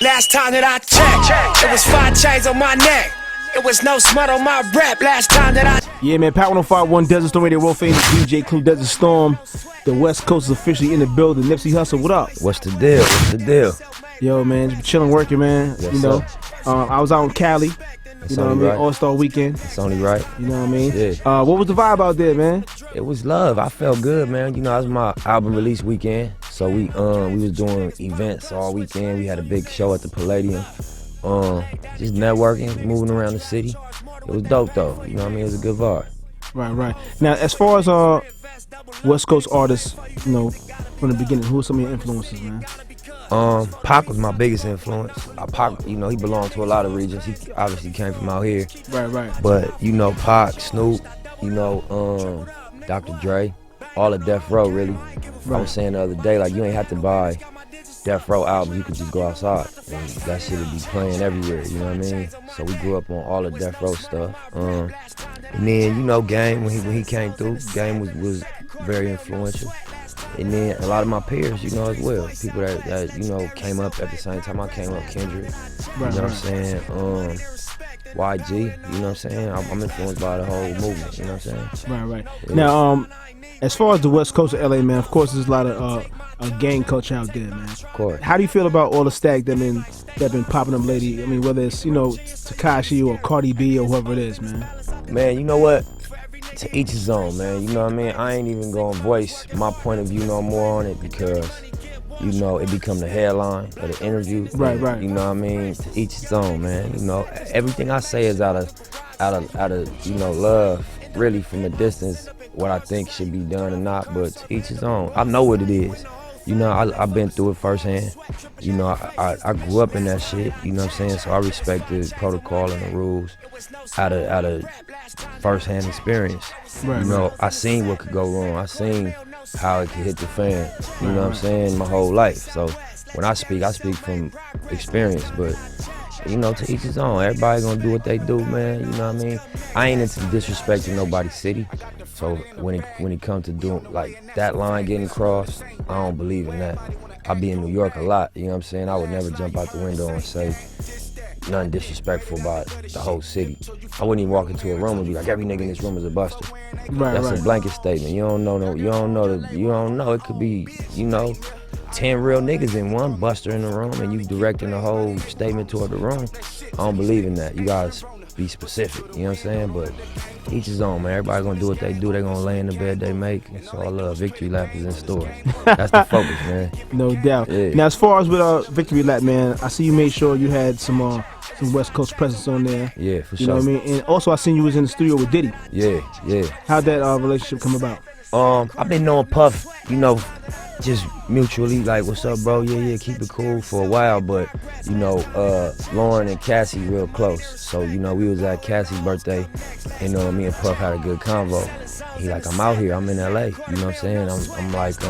Last time that I checked, it was 5 chains on my neck. It was no smut on my rap. Last time that I... Yeah, man, Pat 105.1 Desert Storm Radio, world famous DJ Clue Desert Storm. The West Coast is officially in the building. Nipsey Hussle, what up? What's the deal? What's the deal? Yo, man, just chilling, working, man. Yes, you know, I was out in Cali. It's you know what I mean? Right. All-Star weekend. It's only right. You know what I mean? Yeah. What was the vibe out there, man? It was love. I felt good, man. You know, it was my album release weekend, so we was doing events all weekend. We had a big show at the Palladium. Just networking, moving around the city. It was dope though. You know what I mean? It was a good vibe. Right. Now, as far as West Coast artists, you know, from the beginning, who are some of your influences, man? Pac was my biggest influence. Pac, you know, he belonged to a lot of regions. He obviously came from out here. Right. But you know, Pac, Snoop, you know, Dr. Dre, all of Death Row, really. Right. I was saying the other day, like, you ain't have to buy Death Row albums. You could just go outside and that shit would be playing everywhere. You know what I mean? So we grew up on all the Death Row stuff. And then, you know, Game, when he came through, Game was very influential. And then a lot of my peers, you know, as well. People that you know, came up at the same time I came up, Kendrick, you know what I'm saying? YG, you know what I'm saying? I'm influenced by the whole movement, you know what I'm saying? Right. Yeah. Now, as far as the West Coast of LA, man, of course there's a lot of gang culture out there, man. Of course. How do you feel about all the stacks that been popping up lately? I mean, whether it's, you know, Tekashi or Cardi B or whoever it is, man. Man, you know what? To each his own, man. You know what I mean? I ain't even gonna voice my point of view no more on it because, you know, it become the headline of the interview. Right. You know what I mean? To each his own, man. You know, everything I say is out of you know, love, really, from a distance, what I think should be done or not, but to each his own. I know what it is. You know, I've been through it firsthand. You know, I grew up in that shit, you know what I'm saying? So I respect the protocol and the rules out of firsthand experience. Right, you know, I seen what could go wrong. I seen how it could hit the fan, you know what I'm saying, my whole life. So when I speak from experience, but you know, to each his own. Everybody gonna do what they do, man, you know what I mean? I ain't into disrespecting nobody's city. So when it comes to doing like that line getting crossed, I don't believe in that. I be in New York a lot, you know what I'm saying? I would never jump out the window and say nothing disrespectful about the whole city. I wouldn't even walk into a room and be like, every nigga in this room is a buster. That's a blanket statement. You don't know. It could be, you know, 10 real niggas in one buster in the room and you directing the whole statement toward the room. I don't believe in that. You guys be specific, you know what I'm saying? But each his own, man. Everybody gonna do what they do. They gonna lay in the bed they make. So I love Victory Lap is in store. That's the focus, man. No doubt. Yeah. Now, as far as with Victory Lap, man, I see you made sure you had some West Coast presence on there. Yeah, for you sure. You know what I mean? And also, I seen you was in the studio with Diddy. Yeah. How'd that relationship come about? I've been knowing Puff, you know, just mutually, like, what's up, bro? Yeah, keep it cool for a while. But, you know, Lauren and Cassie real close. So, you know, we was at Cassie's birthday, and me and Puff had a good convo. He like, I'm out here, I'm in LA, you know what I'm saying? I'm like,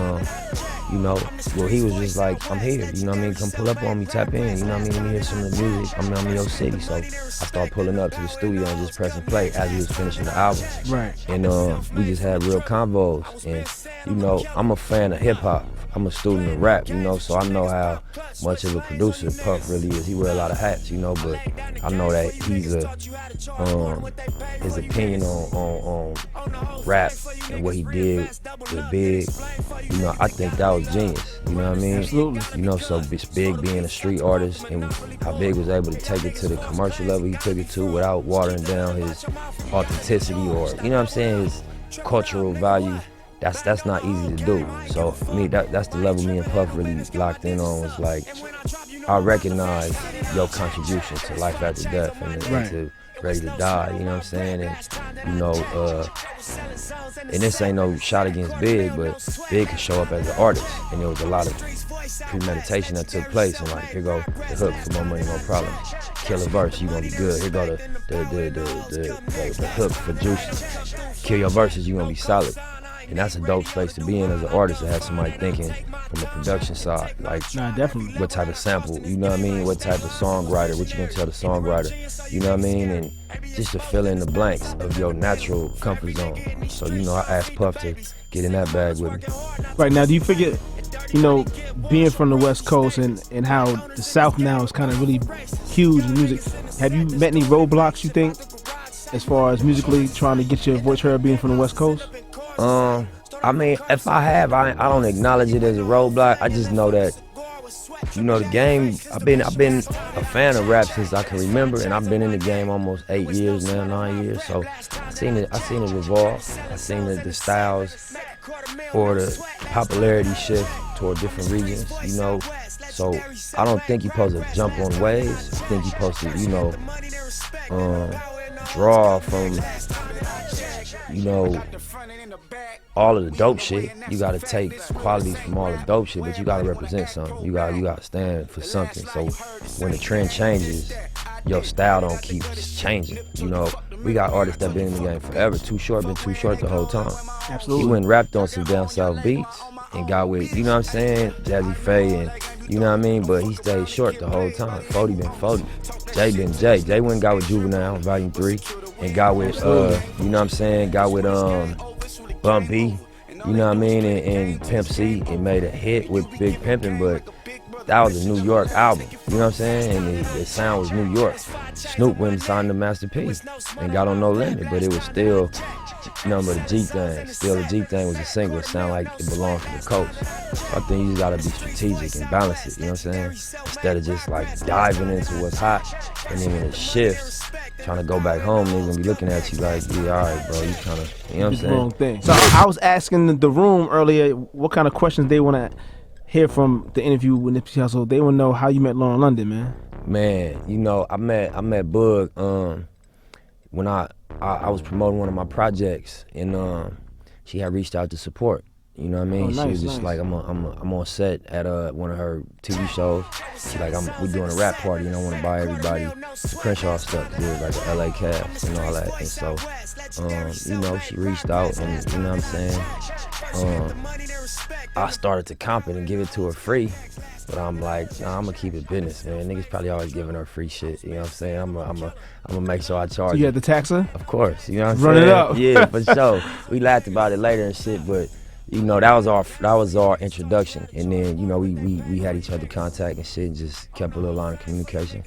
you know, well, he was just like, I'm here, you know what I mean? Come pull up on me, tap in, you know what I mean? Let me hear some of the music. I'm in your city. So I started pulling up to the studio and just pressing play as he was finishing the album. Right. And we just had real convos. And, you know, I'm a fan of hip hop. I'm a student of rap, you know, so I know how much of a producer Puff really is. He wear a lot of hats, you know, but I know that he's his opinion on rap and what he did with Big, you know, I think that was genius, you know what I mean? Absolutely. You know, so Big being a street artist and how Big was able to take it to the commercial level he took it to without watering down his authenticity or, you know what I'm saying, his cultural value. That's not easy to do. So for me, that's the level me and Puff really locked in on. Was like, I recognize your contribution to life after death and to Ready to Die. You know what I'm saying? And you know, and this ain't no shot against Big, but Big can show up as an artist, and there was a lot of premeditation that took place. And like, here go the hook for More Money, No Problems. Kill a verse, you gonna be good. Here go the hook for Juicy. Kill your verses, you gonna be solid. And that's a dope space to be in as an artist to have somebody thinking from a production side. Like, definitely. What type of sample, you know what I mean? What type of songwriter, what you gonna tell the songwriter, you know what I mean? And just to fill in the blanks of your natural comfort zone. So, you know, I asked Puff to get in that bag with me. Right, now do you figure being from the West Coast and how the South now is kind of really huge in music, have you met any roadblocks, you think, as far as musically trying to get your voice heard being from the West Coast? I mean, if I have, I don't acknowledge it as a roadblock. I just know that, the game, I've been a fan of rap since I can remember, and I've been in the game almost 8 years now, 9 years. So I seen it evolve. I seen the styles or the popularity shift toward different regions, So I don't think you're supposed to jump on waves. I think you're supposed to, draw from, all of the dope shit. You gotta take qualities from all the dope shit, but you gotta represent something. You gotta stand for something. So when the trend changes, your style don't keep changing. We got artists that been in the game forever. Too Short been Too Short the whole time. Absolutely. He went and rapped on some down south beats and got with, Jazzy Faye and but he stayed short the whole time. 40 been 40. Jay been Jay. Jay went and got with Juvenile, Volume 3, and got with, got with Bun B, and Pimp C, and made a hit with Big Pimpin', but that was a New York album, and the sound was New York. Snoop went and signed to Master P and got on No Limit, but it was still but the G thing. Still, the G thing was a single. It sounded like it belonged to the coast. So I think you just gotta be strategic and balance it, Instead of just like diving into what's hot, and then when it shifts, trying to go back home, they're gonna be looking at you like, yeah, all right, bro, you trying to, what I'm saying? Wrong thing. So I was asking the room earlier what kind of questions they want to hear from the interview with Nipsey Hussle. They want to know how you met Lauren London, man. Man, I met Bug when I was promoting one of my projects, and she had reached out to support. You know what I mean? Nice, she was just like, I'm on set at one of her TV shows. She's like, we're doing a rap party, and I want to buy everybody some Crenshaw stuff, because it was like an LA cast and all that. And so, she reached out, and you know what I'm saying? I started to comp it and give it to her free. But I'm like, nah, I'm gonna keep it business, man. Niggas probably always giving her free shit. You know what I'm saying? I'm gonna make sure I charge. You had the taxer? Of course. You know what I'm Run saying? it up. Yeah, for sure. We laughed about it later and shit, but that was our introduction. And then we had each other contact and shit, and just kept a little line of communication.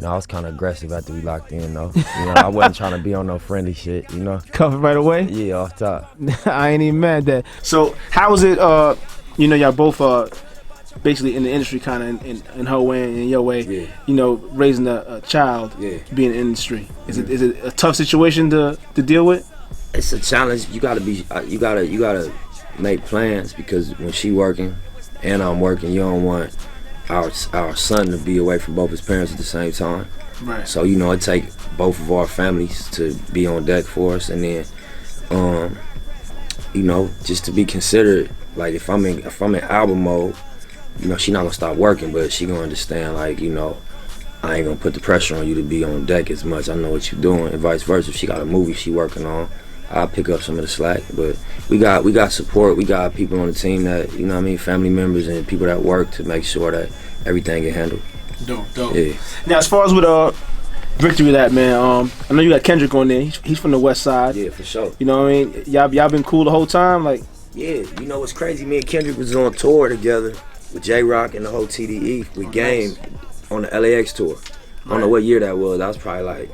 I was kind of aggressive after we locked in, though. I wasn't trying to be on no friendly shit. Cuff it right away? Yeah, off top. I ain't even mad at that. So how was it? Y'all both basically in the industry, kind of in her way and in your way. Yeah. Raising a child, yeah, being in the industry. Is it a tough situation to deal with? It's a challenge. You gotta make plans, because when she working and I'm working, you don't want our son to be away from both his parents at the same time. Right. So it take both of our families to be on deck for us, and then just to be considered. Like if I'm in album mode, she not gonna stop working, but she gonna understand, like, I ain't gonna put the pressure on you to be on deck as much. I know what you're doing, and vice versa. If she got a movie she working on, I'll pick up some of the slack. But we got support. We got people on the team that, family members and people that work to make sure that everything get handled. Dope. Yeah. Now, as far as with Victory that, man, I know you got Kendrick on there. He's from the West Side. Yeah, for sure. You know what I mean? Y'all been cool the whole time, like. Yeah, what's crazy? Me and Kendrick was on tour together with J-Rock and the whole TDE with Game on the LAX tour. I don't know what year that was. I was probably like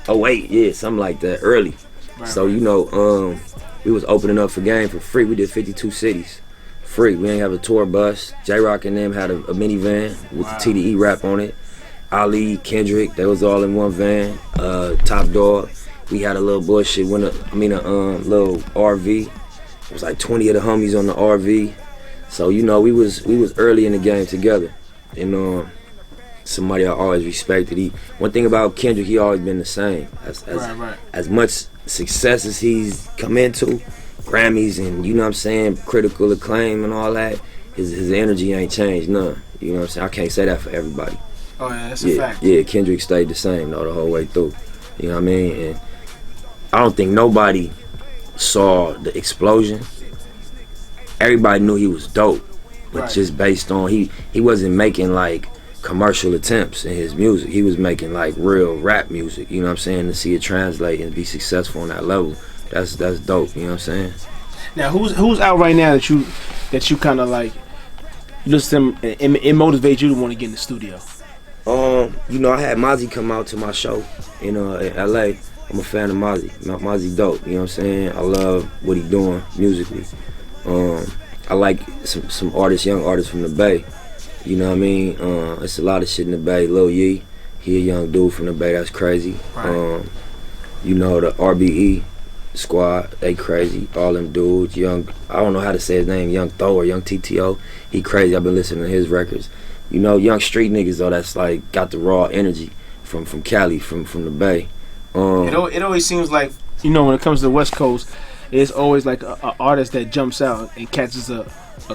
08, yeah, something like that, early. Right. So we was opening up for Game for free. We did 52 cities, free. We ain't have a tour bus. J-Rock and them had a minivan with the TDE rap on it. Ali, Kendrick, they was all in one van. Top Dog. We had a little bullshit, a little RV. It was like 20 of the homies on the RV. So, we was early in the game together. And somebody I always respected. One thing about Kendrick, he always been the same. As much success as he's come into, Grammys and, critical acclaim and all that, his energy ain't changed none. You know what I'm saying? I can't say that for everybody. Oh yeah, that's a fact. Yeah, Kendrick stayed the same though the whole way through. You know what I mean? And I don't think nobody saw the explosion. Everybody knew he was dope, but just based on he wasn't making like commercial attempts in his music. He was making like real rap music. You know what I'm saying? To see it translate and be successful on that level, that's dope. You know what I'm saying? Now, who's out right now that you that you kind of like, you listen to them, it motivates you to want to get in the studio? You know, I had Mozzie come out to my show in LA. I'm a fan of Mozzie. Mozzie dope, you know what I'm saying? I love what he doing musically. I like some artists, young artists from the Bay. You know what I mean? It's a lot of shit in the Bay. Lil Yee, he a young dude from the Bay, that's crazy. Right. You know, the RBE squad, they crazy. All them dudes, young, I don't know how to say his name, Young Thor or Young TTO. He crazy, I've been listening to his records. You know, young street niggas though, that's like got the raw energy from Cali, from the Bay. It always seems like, you know, when it comes to the West Coast, it's always like a artist that jumps out and catches a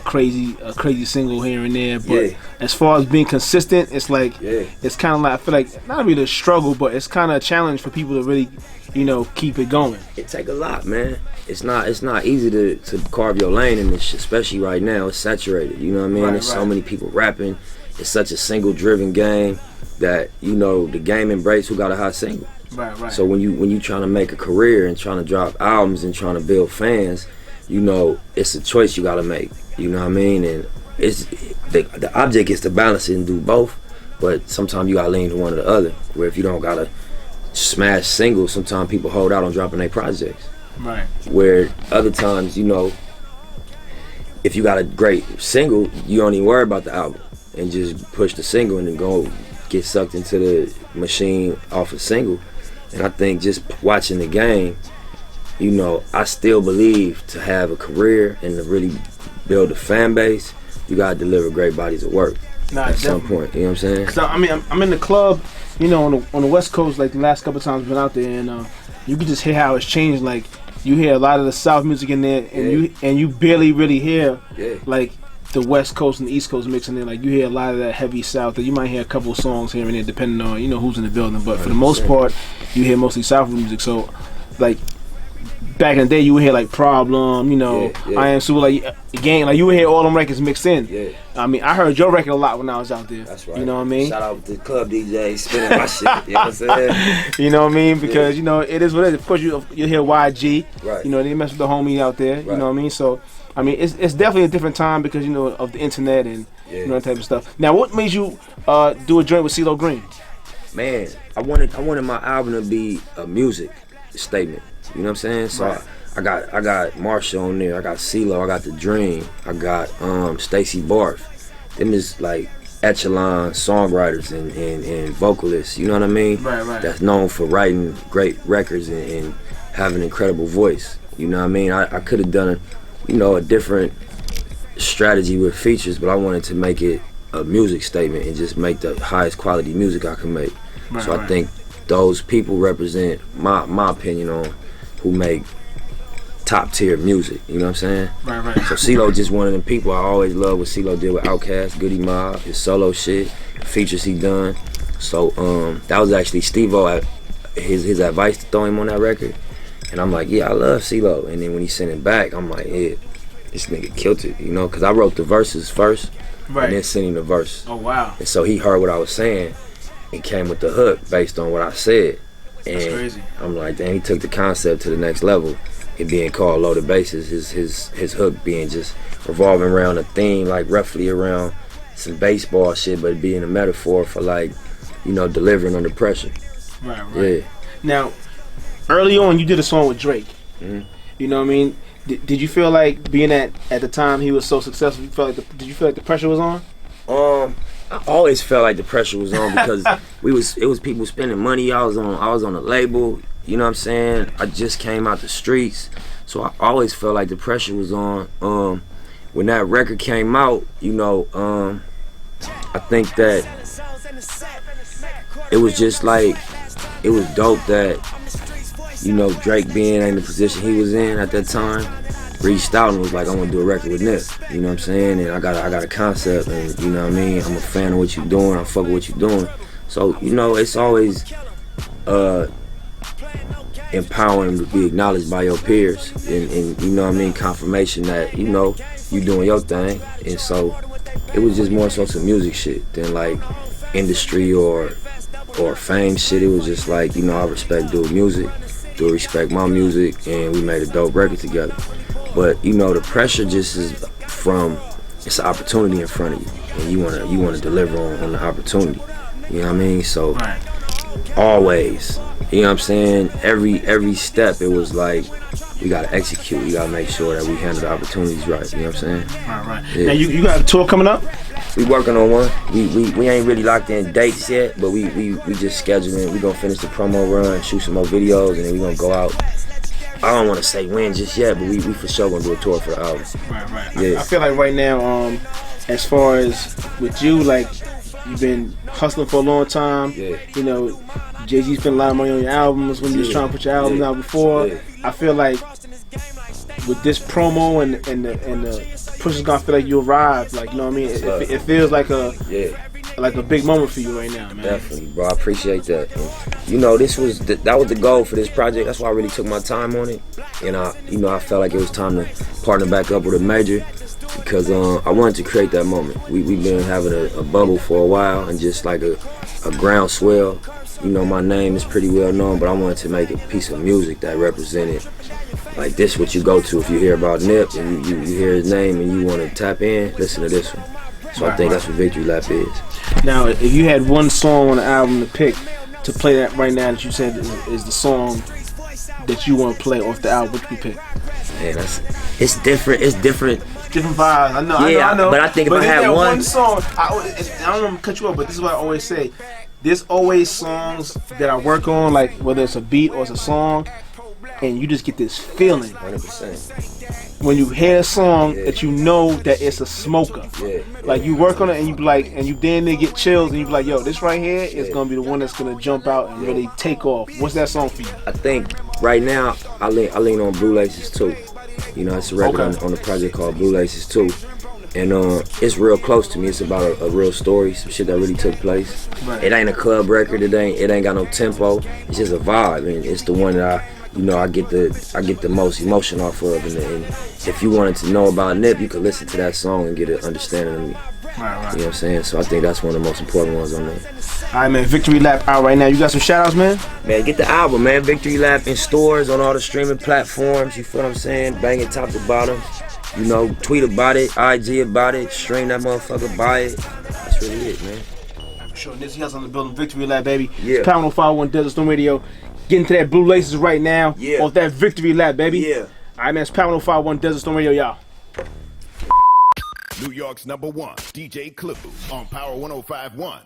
crazy single here and there. But as far as being consistent, it's like it's kind of like, I feel like not really a struggle, but it's kind of a challenge for people to really, you know, keep it going. It take a lot, man. It's not easy to carve your lane in this shit, especially right now. It's saturated, you know what I mean? There's so many people rapping. It's such a single driven game that, you know, the game embrace who got a hot single. Right. So when you trying to make a career and trying to drop albums and trying to build fans, you know, it's a choice you gotta make. You know what I mean? And it's the object is to balance it and do both, but sometimes you gotta lean to one or the other. Where if you don't gotta smash singles, sometimes people hold out on dropping their projects. Right. Where other times, you know, if you got a great single, you don't even worry about the album and just push the single and then go get sucked into the machine off a single. And I think just watching the game, you know, I still believe to have a career and to really build a fan base, you gotta deliver great bodies of work at some point. You know what I'm saying? So I mean, I'm in the club, you know, on the West Coast. Like the last couple of times I've been out there, and you can just hear how it's changed. Like you hear a lot of the South music in there, and you barely really hear like the West Coast and the East Coast mixing in. Like you hear a lot of that heavy South. That you might hear a couple of songs here and there, depending on, you know, who's in the building. But for the most part, you hear mostly South music. So like back in the day, you would hear like Problem, you know, I Am Super, like Gang, like you would hear all them records mixed in. Yeah. I mean, I heard your record a lot when I was out there. That's right. You know what I mean? Shout out to the club DJ spinning my shit. You know what I'm saying? You know what I mean? Because you know it is what it is. Of course, you hear YG. Right. You know, they mess with the homie out there. Right. You know what I mean? So I mean, it's definitely a different time because, you know, of the internet and you know, that type of stuff. Now, what made you do a joint with CeeLo Green? Man, I wanted my album to be a music statement. You know what I'm saying? So I got Marsha on there. I got CeeLo. I got The Dream. I got Stacey Barth. Them is like echelon songwriters and vocalists. You know what I mean? Right. That's known for writing great records and having an incredible voice. You know what I mean? I could have done a different strategy with features, but I wanted to make it a music statement and just make the highest quality music I can make. I think those people represent my opinion on who make top tier music. You know what I'm saying? Right. So CeeLo just one of them people. I always love what CeeLo did with Outkast, Goody Mob, his solo shit, features he done. So that was actually Steve-O his advice to throw him on that record. And I'm like, yeah, I love CeeLo. And then when he sent it back, I'm like, yeah, this nigga killed it, you know? Because I wrote the verses first, and then sent him the verse. Oh, wow. And so he heard what I was saying and came with the hook based on what I said. And that's crazy. I'm like, damn, he took the concept to the next level. It being called Loaded Bases, his hook being just revolving around a theme, like roughly around some baseball shit, but it being a metaphor for, like, you know, delivering under pressure. Right. Yeah. Now, early on, you did a song with Drake. Mm-hmm. You know what I mean? Did you feel like being at the time he was so successful? Did you feel like the pressure was on? I always felt like the pressure was on because it was people spending money. I was on a label. You know what I'm saying? I just came out the streets, so I always felt like the pressure was on. When that record came out, you know, I think that it was just like, it was dope that, you know, Drake being in the position he was in at that time, reached out and was like, I want to do a record with Nip. You know what I'm saying? And I got a concept, and you know what I mean? I'm a fan of what you're doing. I fuck with what you're doing. So, you know, it's always empowering to be acknowledged by your peers and you know what I mean, confirmation that, you know, you doing your thing. And so it was just more so some music shit than like industry or fame shit. It was just like, you know, I respect dude music, dude respect my music, and we made a dope record together. But you know, the pressure just is from it's an opportunity in front of you, and you wanna deliver on the opportunity. You know what I mean? So always, you know what I'm saying? Every step, it was like we gotta execute. We gotta make sure that we handle the opportunities right. You know what I'm saying? Right. Yeah. Now you got a tour coming up? We working on one. We ain't really locked in dates yet, but we just scheduling. We gonna finish the promo run, shoot some more videos, and then we gonna go out. I don't want to say when just yet, but we for sure gonna do a tour for the album. Right. Yeah. I feel like right now, as far as with you, like you've been hustling for a long time. Yeah. You know, Jay-Z spent a lot of money on your albums when you was trying to put your albums out before. Yeah. I feel like with this promo and the push is gonna feel like you arrived. Like, you know what I mean? It feels like a big moment for you right now, man. Definitely, bro. I appreciate that. And, you know, that was the goal for this project. That's why I really took my time on it. And I felt like it was time to partner back up with a major because I wanted to create that moment. We've been having a bubble for a while and just like a groundswell. You know, my name is pretty well known, but I wanted to make a piece of music that represented like this what you go to if you hear about Nip and you hear his name and you want to tap in, listen to this one. So I think that's what Victory Lap is. Now, if you had one song on the album to pick to play that right now that you said is the song that you want to play off the album, what would you pick? Man, it's different. It's different. Different vibes. I know. But I think if I had one song, I don't want to cut you off, but this is what I always say. There's always songs that I work on, like whether it's a beat or it's a song, and you just get this feeling. 100%. When you hear a song that you know that it's a smoker. Like you work on it and you be like, and you damn near get chills and you be like, yo, this right here is gonna be the one that's gonna jump out and really take off. What's that song for you? I think right now I lean on Blue Laces 2. You know, it's a record on the project called Blue Laces 2. And it's real close to me. It's about a real story, some shit that really took place. Right. It ain't a club record. It ain't got no tempo. It's just a vibe, and it's the one that I get the most emotion off of. And if you wanted to know about Nip, you could listen to that song and get an understanding of me. Right. You know what I'm saying? So I think that's one of the most important ones on there. All right, man. Victory Lap out right now. You got some shout outs, man? Man, get the album, man. Victory Lap in stores on all the streaming platforms. You feel what I'm saying? Bang it top to bottom. You know, tweet about it, IG about it, stream that motherfucker, buy it. That's really it, man. I'm sure Nipsey Hussle in the building, Victory Lap, baby. Yeah. It's Power 105.1 Desert Storm Radio. Get into that Blue Laces right now. Yeah. Off that Victory Lap, baby. Yeah. All right, man. It's Power 105.1 Desert Storm Radio, y'all. New York's #1, DJ Clue on Power 105.1.